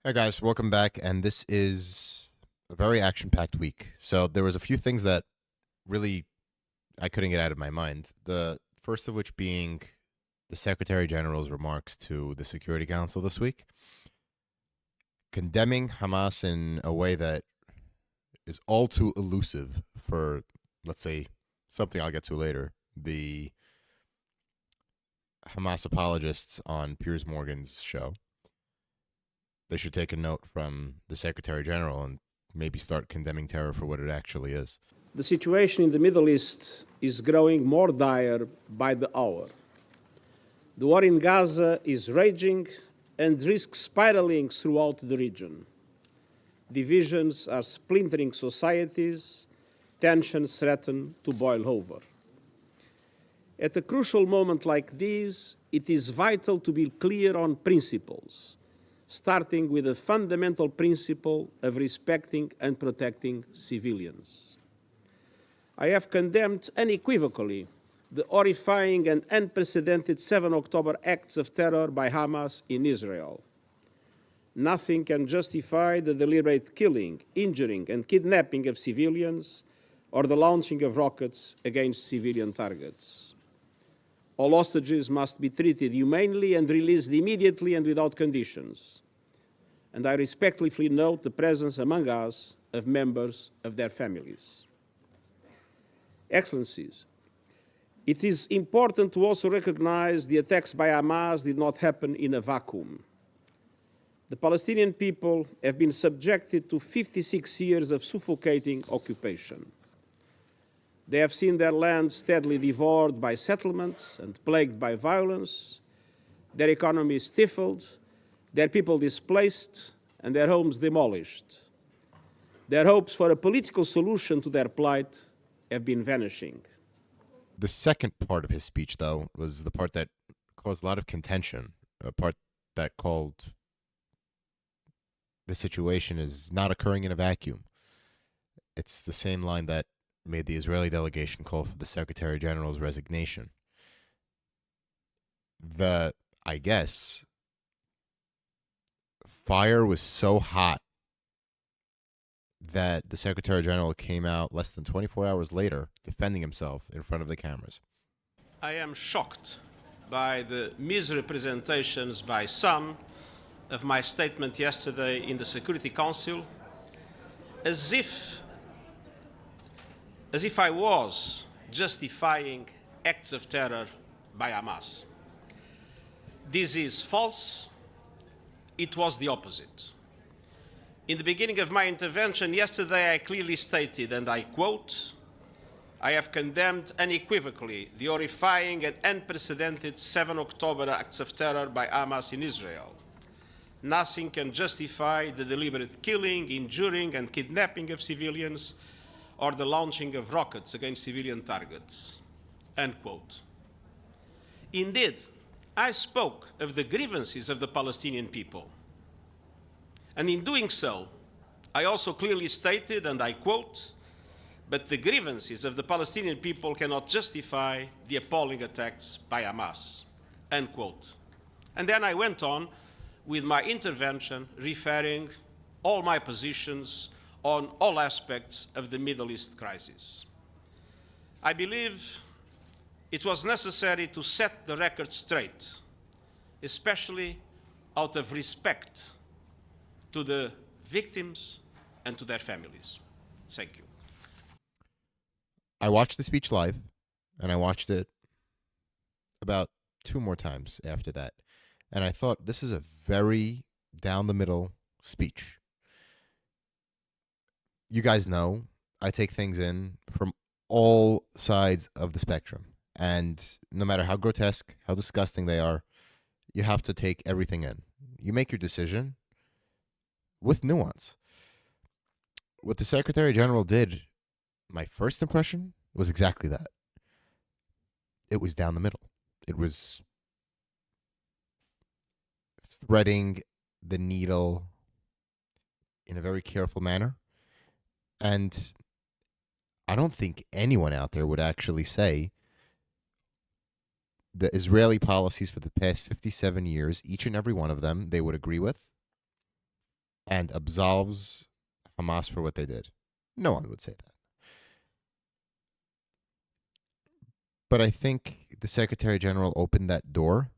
Hey guys, welcome back. And this is a very action-packed week. So there was a few things that really I couldn't get out of my mind. The first of which being the Secretary General's remarks to the Security Council this week, condemning Hamas in a way that is all too elusive for, let's say, something I'll get to later. The Hamas apologists on Piers Morgan's show. They should take a note from the Secretary General and maybe start condemning terror for what it actually is. The situation in the Middle East is growing more dire by the hour. The war in Gaza is raging and risks spiraling throughout the region. Divisions are splintering societies, tensions threaten to boil over. At a crucial moment like this, it is vital to be clear on principles, starting with the fundamental principle of respecting and protecting civilians. I have condemned unequivocally the horrifying and unprecedented 7 October acts of terror by Hamas in Israel. Nothing can justify the deliberate killing, injuring, and kidnapping of civilians or the launching of rockets against civilian targets. All hostages must be treated humanely and released immediately and without conditions. And I respectfully note the presence among us of members of their families. Excellencies, it is important to also recognize the attacks by Hamas did not happen in a vacuum. The Palestinian people have been subjected to 56 years of suffocating occupation. They have seen their land steadily devoured by settlements and plagued by violence, their economy stifled, their people displaced, and their homes demolished. Their hopes for a political solution to their plight have been vanishing. The second part of his speech, though, was the part that caused a lot of contention, a part that called the situation is not occurring in a vacuum. It's the same line that made the Israeli delegation call for the Secretary General's resignation. I guess, fire was so hot that the Secretary General came out less than 24 hours later defending himself in front of the cameras. I am shocked by the misrepresentations by some of my statement yesterday in the Security Council, as if I was justifying acts of terror by Hamas. This is false. It was the opposite. In the beginning of my intervention yesterday, I clearly stated, and I quote, I have condemned unequivocally the horrifying and unprecedented 7 October acts of terror by Hamas in Israel. Nothing can justify the deliberate killing, injuring, and kidnapping of civilians or the launching of rockets against civilian targets. End quote. Indeed, I spoke of the grievances of the Palestinian people. And in doing so, I also clearly stated, and I quote, but the grievances of the Palestinian people cannot justify the appalling attacks by Hamas, end quote. And then I went on with my intervention referring all my positions on all aspects of the Middle East crisis. I believe it was necessary to set the record straight, especially out of respect to the victims and to their families. Thank you. I watched the speech live, and I watched it about 2 more times after that. And I thought, this is a very down-the-middle speech. You guys know I take things in from all sides of the spectrum. And no matter how grotesque, how disgusting they are, you have to take everything in. You make your decision with nuance. What the Secretary General did, my first impression, was exactly that. It was down the middle. It was threading the needle in a very careful manner. And I don't think anyone out there would actually say the Israeli policies for the past 57 years, each and every one of them, they would agree with. and absolves Hamas for what they did. No one would say that. But I think the Secretary General opened that door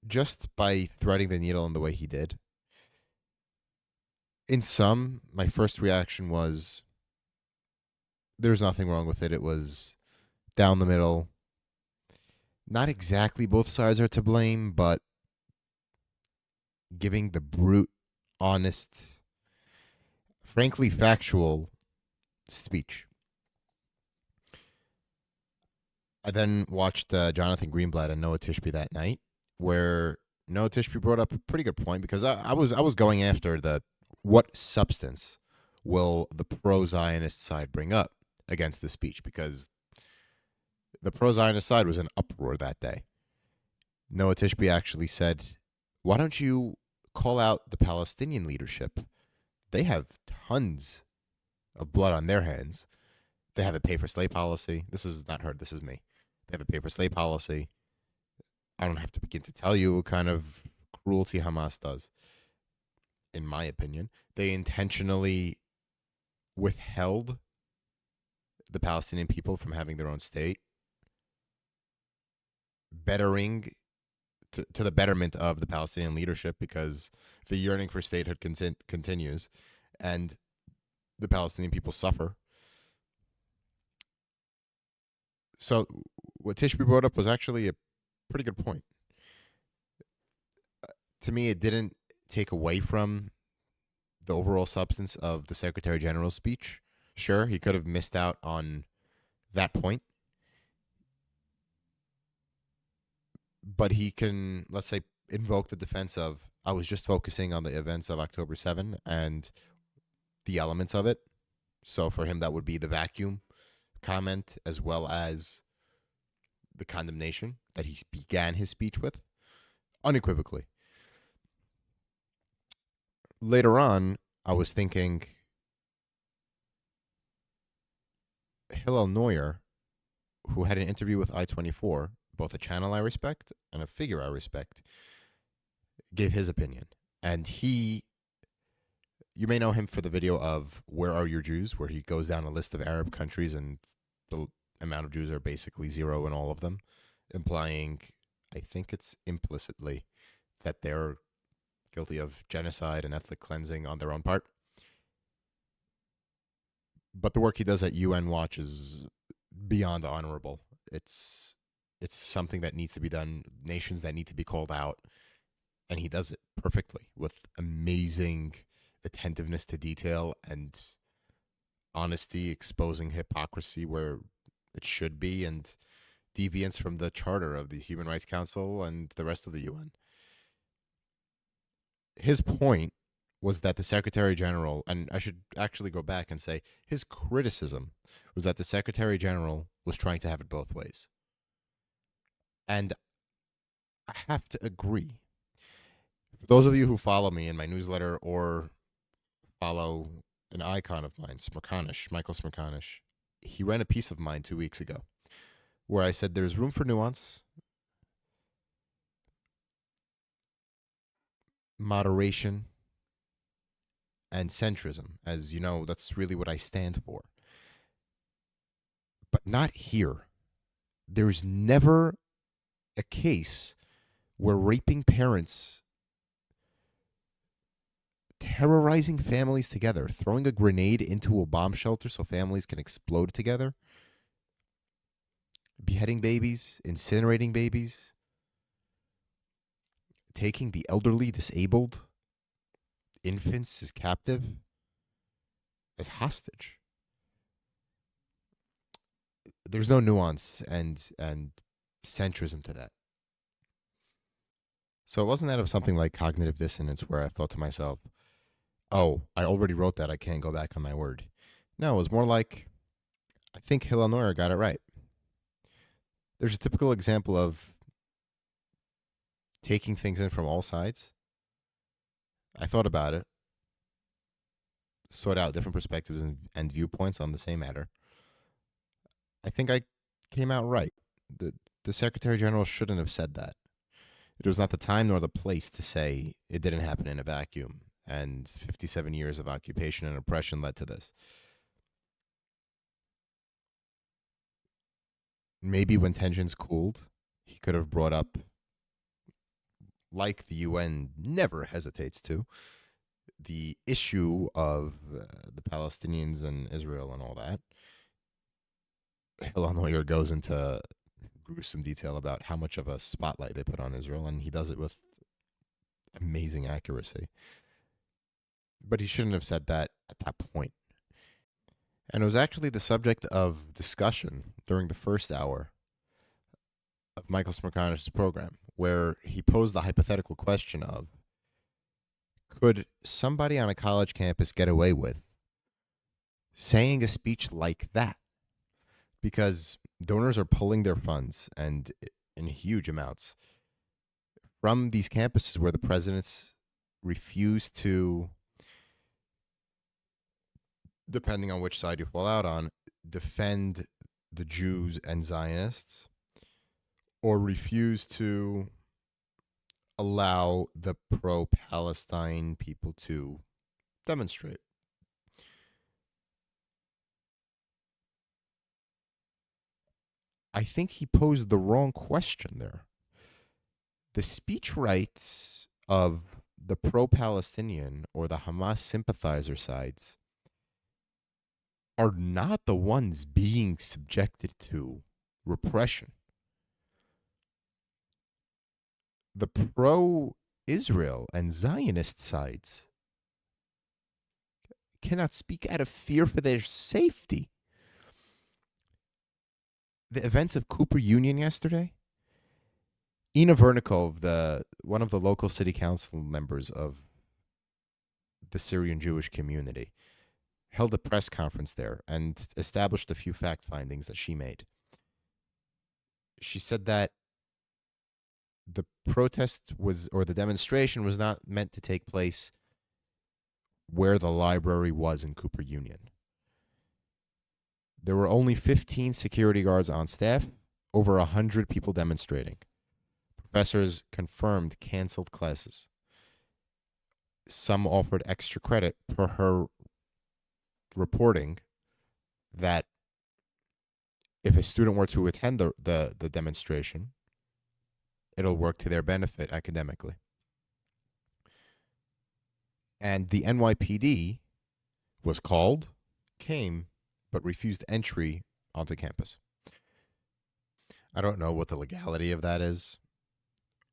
just by threading the needle in the way he did. In some, my first reaction was there's nothing wrong with it. It was down the middle. Not exactly both sides are to blame, but giving the brute, honest, frankly factual speech. I then watched Jonathan Greenblatt and Noah Tishby that night, where Noah Tishby brought up a pretty good point because I was going after the what substance will the pro-Zionist side bring up against the speech, because the pro-Zionist side was in uproar that day. Noah Tishby actually said, "Why don't you call out the Palestinian leadership? They have tons of blood on their hands. They have a pay-for-slay policy." This is not her. This is me. They have a pay-for-slay policy. I don't have to begin to tell you what kind of cruelty Hamas does. In my opinion, they intentionally withheld the Palestinian people from having their own state, bettering to the betterment of the Palestinian leadership, because the yearning for statehood continues, and the Palestinian people suffer. So what Tishby brought up was actually a pretty good point. To me, it didn't take away from the overall substance of the Secretary General's speech. Sure, he could have missed out on that point, but he can, let's say, invoke the defense of, I was just focusing on the events of October 7 and the elements of it. So for him, that would be the vacuum comment as well as the condemnation that he began his speech with, unequivocally. Later on, I was thinking Hillel Neuer, who had an interview with I-24, both a channel I respect and a figure I respect, gave his opinion. And he, you may know him for the video of Where Are Your Jews?, where he goes down a list of Arab countries and the amount of Jews are basically zero in all of them, implying, I think it's implicitly, that they're guilty of genocide and ethnic cleansing on their own part. But the work he does at UN Watch is beyond honorable. It's something that needs to be done, nations that need to be called out, and he does it perfectly with amazing attentiveness to detail and honesty, exposing hypocrisy where it should be, and deviance from the charter of the Human Rights Council and the rest of the UN. His point was that the Secretary General, and I should actually go back and say his criticism was that the Secretary General was trying to have it both ways. And I have to agree. For those of you who follow me in my newsletter or follow an icon of mine, Smirkanish, Michael Smirkanish, he ran a piece of mine 2 weeks ago where I said there's room for nuance, moderation, and centrism. As you know, that's really what I stand for. But not here. There's never a case where raping parents, terrorizing families together, throwing a grenade into a bomb shelter so families can explode together, beheading babies, incinerating babies, taking the elderly, disabled, infants as captive, as hostage. There's no nuance and centrism to that. So it wasn't out of something like cognitive dissonance where I thought to myself, oh, I already wrote that, I can't go back on my word. No, it was more like, I think Hillel Neuer got it right. There's a typical example of taking things in from all sides. I thought about it, sort out different perspectives and viewpoints on the same matter. I think I came out right. The Secretary General shouldn't have said that. It was not the time nor the place to say it didn't happen in a vacuum, and 57 years of occupation and oppression led to this. Maybe when tensions cooled, he could have brought up, like the UN never hesitates to, the issue of the Palestinians and Israel and all that. Hillel Neuer goes into gruesome detail about how much of a spotlight they put on Israel, and he does it with amazing accuracy. But he shouldn't have said that at that point. And it was actually the subject of discussion during the first hour of Michael Smerconich's program, where he posed the hypothetical question of, could somebody on a college campus get away with saying a speech like that? Because donors are pulling their funds, and in huge amounts, from these campuses where the presidents refuse to, depending on which side you fall out on, defend the Jews and Zionists, or refuse to allow the pro-Palestine people to demonstrate. I think he posed the wrong question there. The speech rights of the pro-Palestinian or the Hamas sympathizer sides are not the ones being subjected to repression. The pro-Israel and Zionist sides cannot speak out of fear for their safety. The events of Cooper Union yesterday, Ina Vernikov, one of the local city council members of the Syrian Jewish community, held a press conference there and established a few fact findings that she made. She said that the protest or the demonstration was not meant to take place where the library was in Cooper Union. There were only 15 security guards on staff, over 100 people demonstrating. Professors confirmed canceled classes. Some offered extra credit per her reporting that if a student were to attend the demonstration, it'll work to their benefit academically. And the NYPD was called, came, but refused entry onto campus. I don't know what the legality of that is,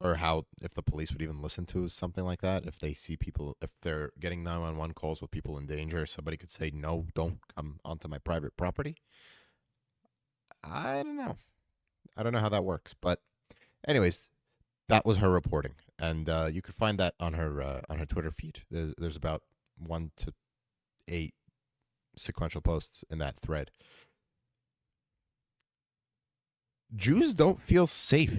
or how, if the police would even listen to something like that. If they see people, if they're getting 911 calls with people in danger, somebody could say, no, don't come onto my private property. I don't know. I don't know how that works. But anyways, that was her reporting. And you could find that on her Twitter feed. There's about 1 to 8 sequential posts in that thread. Jews don't feel safe.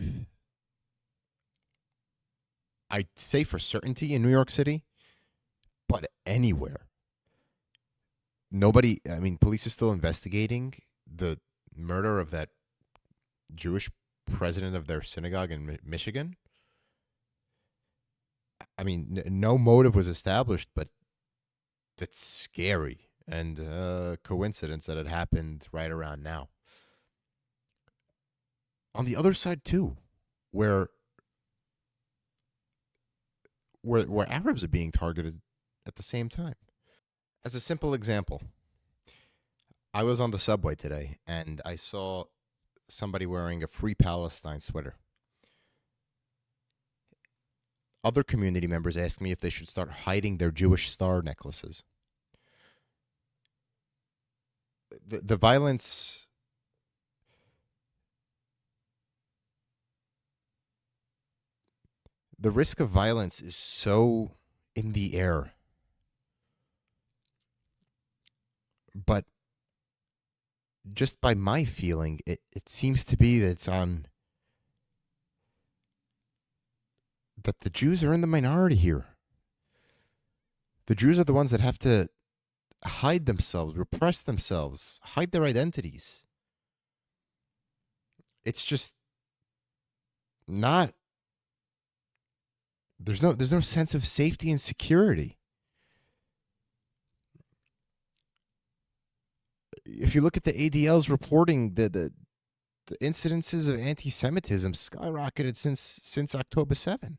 I'd say for certainty in New York City, but anywhere. Nobody, I mean, police are still investigating the murder of that Jewish president of their synagogue in Michigan. I mean, no motive was established, but that's scary, and coincidence that it happened right around now. On the other side too, where Arabs are being targeted at the same time. As a simple example, I was on the subway today and I saw somebody wearing a Free Palestine sweater. Other community members asked me if they should start hiding their Jewish star necklaces. The violence, the risk of violence is so in the air. But just by my feeling, it seems to be that it's on, that the Jews are in the minority here. The Jews are the ones that have to hide themselves, repress themselves, hide their identities. It's just not there's no sense of safety and security. If you look at the ADL's reporting, the incidences of anti-Semitism skyrocketed since October 7,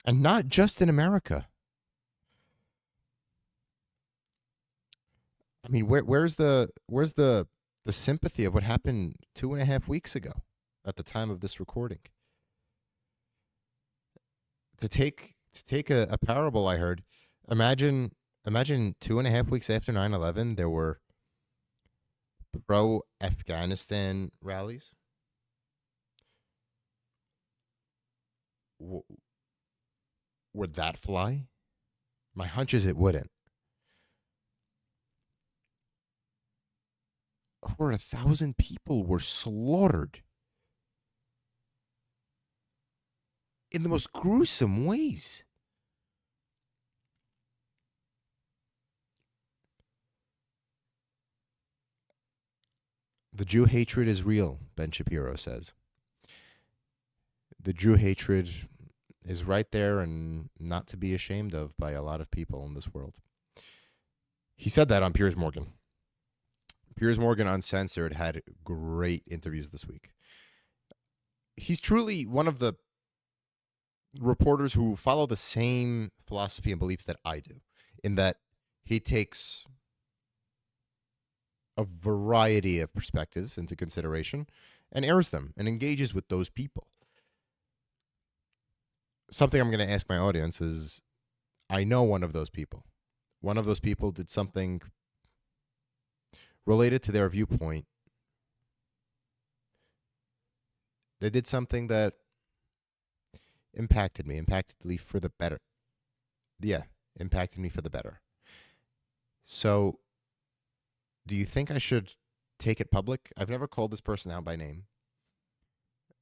and not just in America. I mean, where's the sympathy of what happened 2.5 weeks ago at the time of this recording? To take a parable I heard, imagine 2.5 weeks after 9/11, there were pro-Afghanistan rallies. Would that fly? My hunch is it wouldn't. Over 1,000 people were slaughtered in the most gruesome ways. The Jew hatred is real, Ben Shapiro says. The Jew hatred is right there and not to be ashamed of by a lot of people in this world. He said that on Piers Morgan. Piers Morgan Uncensored had great interviews this week. He's truly one of the reporters who follow the same philosophy and beliefs that I do, in that he takes a variety of perspectives into consideration and airs them and engages with those people. Something I'm going to ask my audience is, I know one of those people. One of those people did something related to their viewpoint. They did something that impacted me for the better. Yeah, impacted me for the better. So, do you think I should take it public? I've never called this person out by name,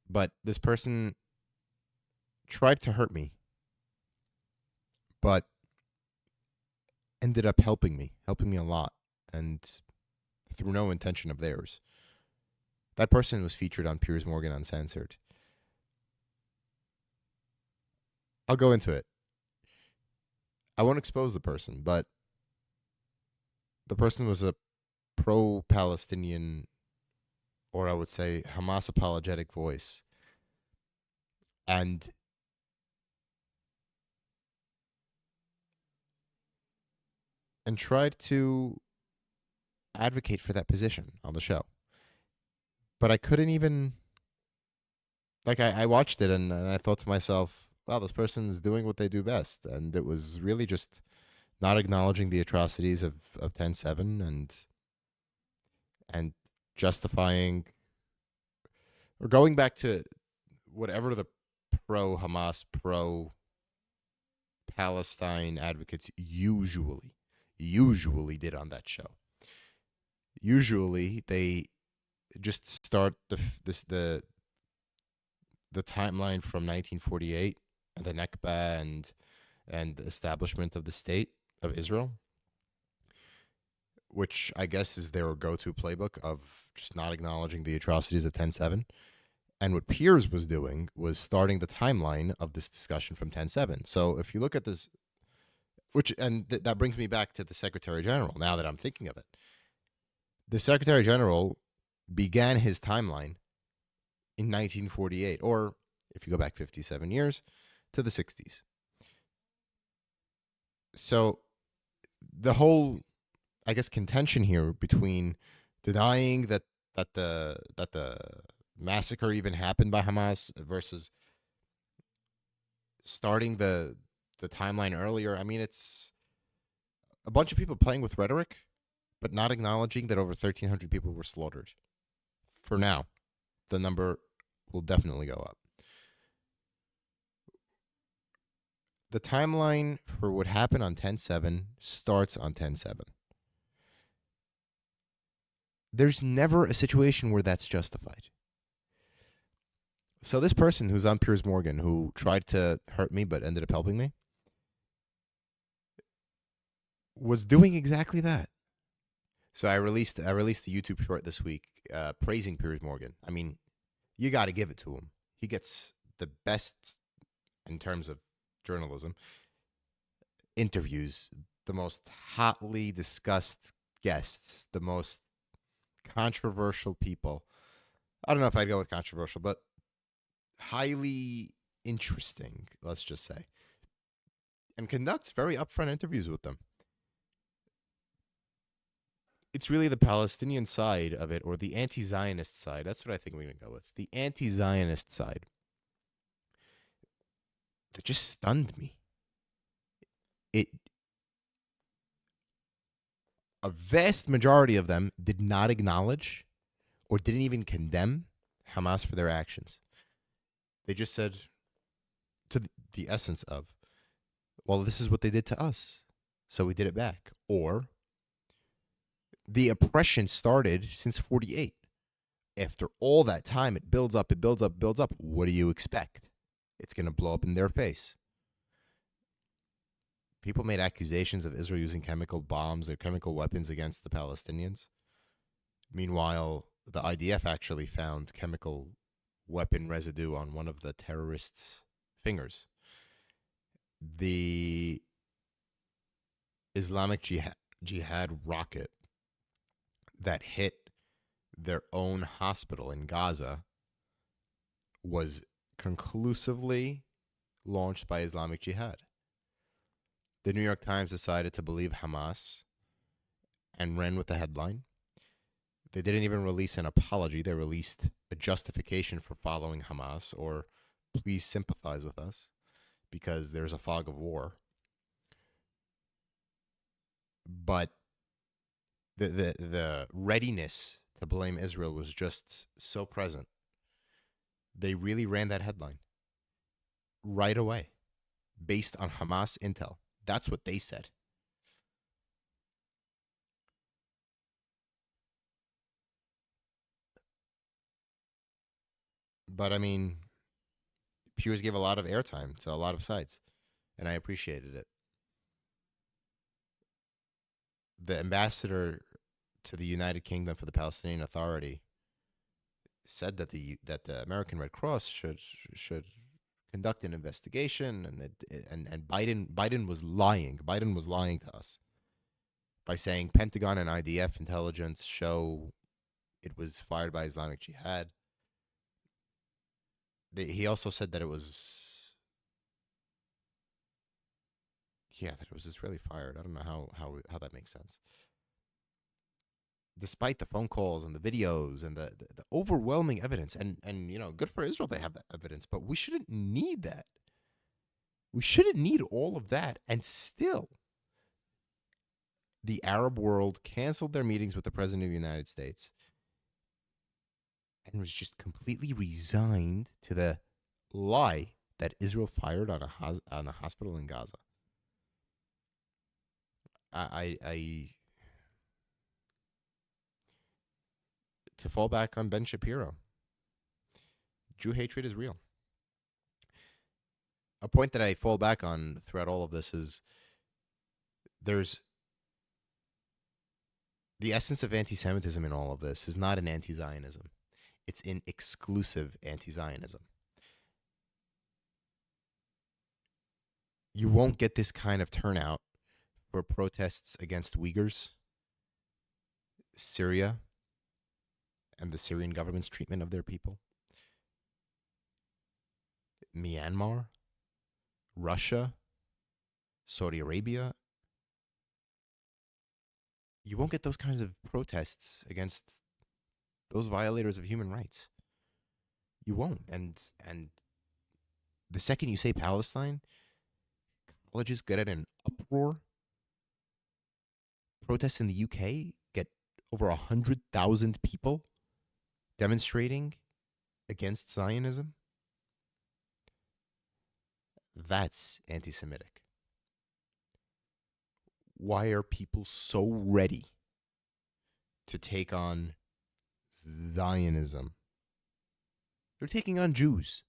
but this person tried to hurt me, but ended up helping me a lot, and through no intention of theirs. That person was featured on Piers Morgan Uncensored. I'll go into it. I won't expose the person, but the person was a pro-Palestinian, or I would say Hamas apologetic voice. And tried to advocate for that position on the show. But I couldn't even, I watched it and I thought to myself, wow, this person's doing what they do best. And it was really just not acknowledging the atrocities of 10/7 and justifying, or going back to whatever the pro-Hamas, pro-Palestine advocates usually did on that show. Usually they just start the timeline from 1948 and the Nakba and the establishment of the state of Israel, which I guess is their go-to playbook of just not acknowledging the atrocities of 10/7. And what Piers was doing was starting the timeline of this discussion from 10/7. So if you look at this, that brings me back to the Secretary General, now that I'm thinking of it. The Secretary General began his timeline in 1948, or if you go back 57 years, to the 60s. So the whole, I guess, contention here between denying that the massacre even happened by Hamas versus starting the timeline earlier. I mean, it's a bunch of people playing with rhetoric, but not acknowledging that over 1,300 people were slaughtered. For now, the number will definitely go up. The timeline for what happened on 10/7 starts on 10/7. There's never a situation where that's justified. So this person who's on Piers Morgan, who tried to hurt me but ended up helping me, was doing exactly that. So I released a YouTube short this week praising Piers Morgan. I mean, you got to give it to him. He gets the best in terms of journalism, interviews the most hotly discussed guests, the most controversial people. I don't know if I'd go with controversial, but highly interesting, let's just say, and conducts very upfront interviews with them. It's really the Palestinian side of it, or the anti-Zionist side. That's what I think we're going to go with. The anti-Zionist side that just stunned me. It A vast majority of them did not acknowledge or didn't even condemn Hamas for their actions. They just said, to the essence of, well, this is what they did to us, so we did it back. Or the oppression started since 48. After all that time, it builds up, it builds up, it builds up. What do you expect? It's going to blow up in their face. People made accusations of Israel using chemical bombs or chemical weapons against the Palestinians. Meanwhile, the IDF actually found chemical weapon residue on one of the terrorists' fingers. The Islamic Jihad rocket that hit their own hospital in Gaza was conclusively launched by Islamic Jihad. The New York Times decided to believe Hamas and ran with the headline. They didn't even release an apology. They released a justification for following Hamas, or please sympathize with us because there's a fog of war. But the readiness to blame Israel was just so present. They really ran that headline right away based on Hamas intel. That's what they said. But I mean, Piers gave a lot of airtime to a lot of sides, and I appreciated it. The ambassador to the United Kingdom for the Palestinian Authority said that the American Red Cross should conduct an investigation, and Biden was lying. Biden was lying to us by saying Pentagon and IDF intelligence show it was fired by Islamic Jihad. He also said that it was, that it was Israeli fired. I don't know how that makes sense. Despite the phone calls and the videos and the overwhelming evidence, and good for Israel they have that evidence, but we shouldn't need that. We shouldn't need all of that, and still the Arab world canceled their meetings with the President of the United States and was just completely resigned to the lie that Israel fired on a hospital in Gaza. I to fall back on Ben Shapiro. Jew hatred is real. A point that I fall back on throughout all of this is there's the essence of anti-Semitism in all of this is not in anti-Zionism. It's in exclusive anti-Zionism. You won't get this kind of turnout for protests against Uyghurs, Syria, and the Syrian government's treatment of their people, Myanmar, Russia, Saudi Arabia. You won't get those kinds of protests against those violators of human rights. You won't. And the second you say Palestine, colleges get in an uproar. Protests in the UK get over 100,000 people demonstrating against Zionism. That's anti-Semitic. Why are people so ready to take on Zionism? They're taking on Jews,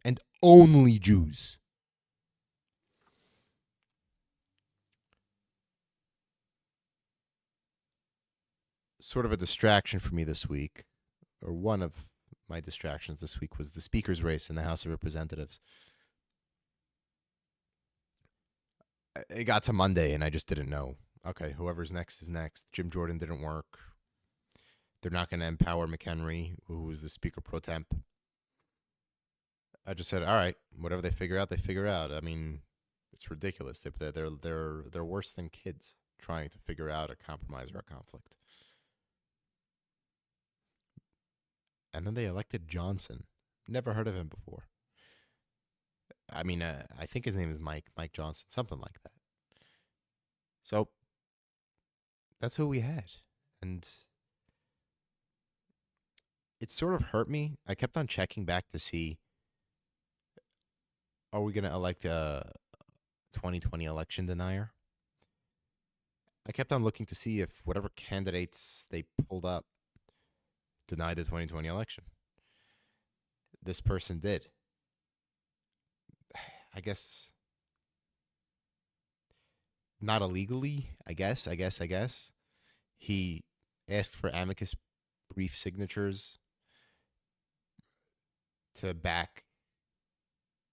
and only Jews. Sort of a distraction for me this week, or one of my distractions this week, was the speaker's race in the House of Representatives. it got to Monday and I just didn't know. Okay, whoever's next is next. Jim Jordan didn't work. They're not going to empower McHenry, who was the Speaker pro temp. I just said, all right, whatever they figure out, they figure out. I mean, it's ridiculous. They're worse than kids trying to figure out a compromise or a conflict. And then they elected Johnson. Never heard of him before. I mean, I think his name is Mike Johnson, something like that. So that's who we had, and it sort of hurt me. I kept on checking back to see, are we going to elect a 2020 election denier? I kept on looking to see if whatever candidates they pulled up denied the 2020 election. This person did. I guess not illegally. I guess. He asked for amicus brief signatures to back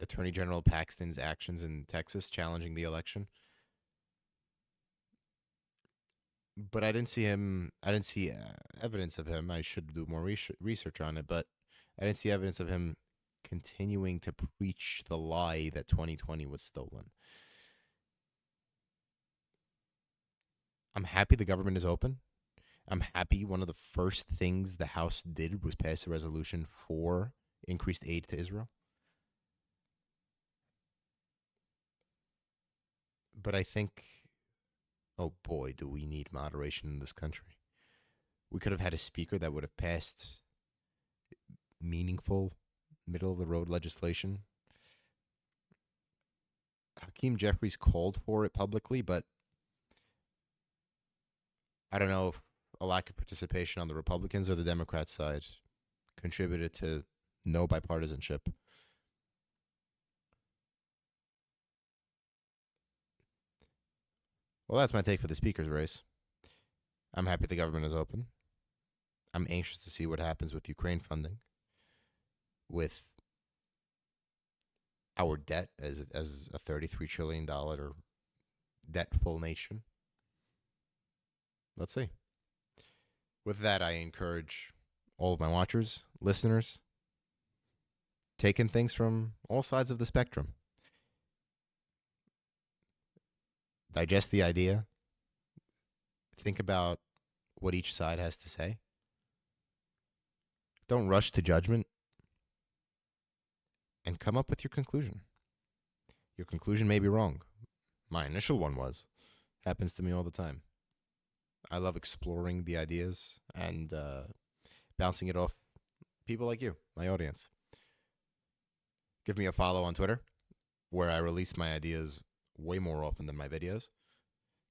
Attorney General Paxton's actions in Texas challenging the election. But I didn't see him. I didn't see evidence of him. I should do more research on it, but I didn't see evidence of him continuing to preach the lie that 2020 was stolen. I'm happy the government is open. I'm happy one of the first things the House did was pass a resolution for increased aid to Israel. But I think, oh boy, do we need moderation in this country. We could have had a speaker that would have passed meaningful, middle of the road legislation. Hakeem Jeffries called for it publicly, but I don't know if a lack of participation on the Republicans or the Democrat side contributed to no bipartisanship. Well, that's my take for the speaker's race. I'm happy the government is open. I'm anxious to see what happens with Ukraine funding, with our debt as a $33 trillion debt-full nation. Let's see. With that, I encourage all of my watchers, listeners, taking things from all sides of the spectrum. Digest the idea. Think about what each side has to say. Don't rush to judgment. And come up with your conclusion. Your conclusion may be wrong. My initial one was. Happens to me all the time. I love exploring the ideas and bouncing it off people like you, my audience. Give me a follow on Twitter, where I release my ideas way more often than my videos.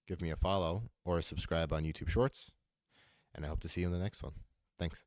Give me a follow or a subscribe on YouTube Shorts, and I hope to see you in the next one. Thanks.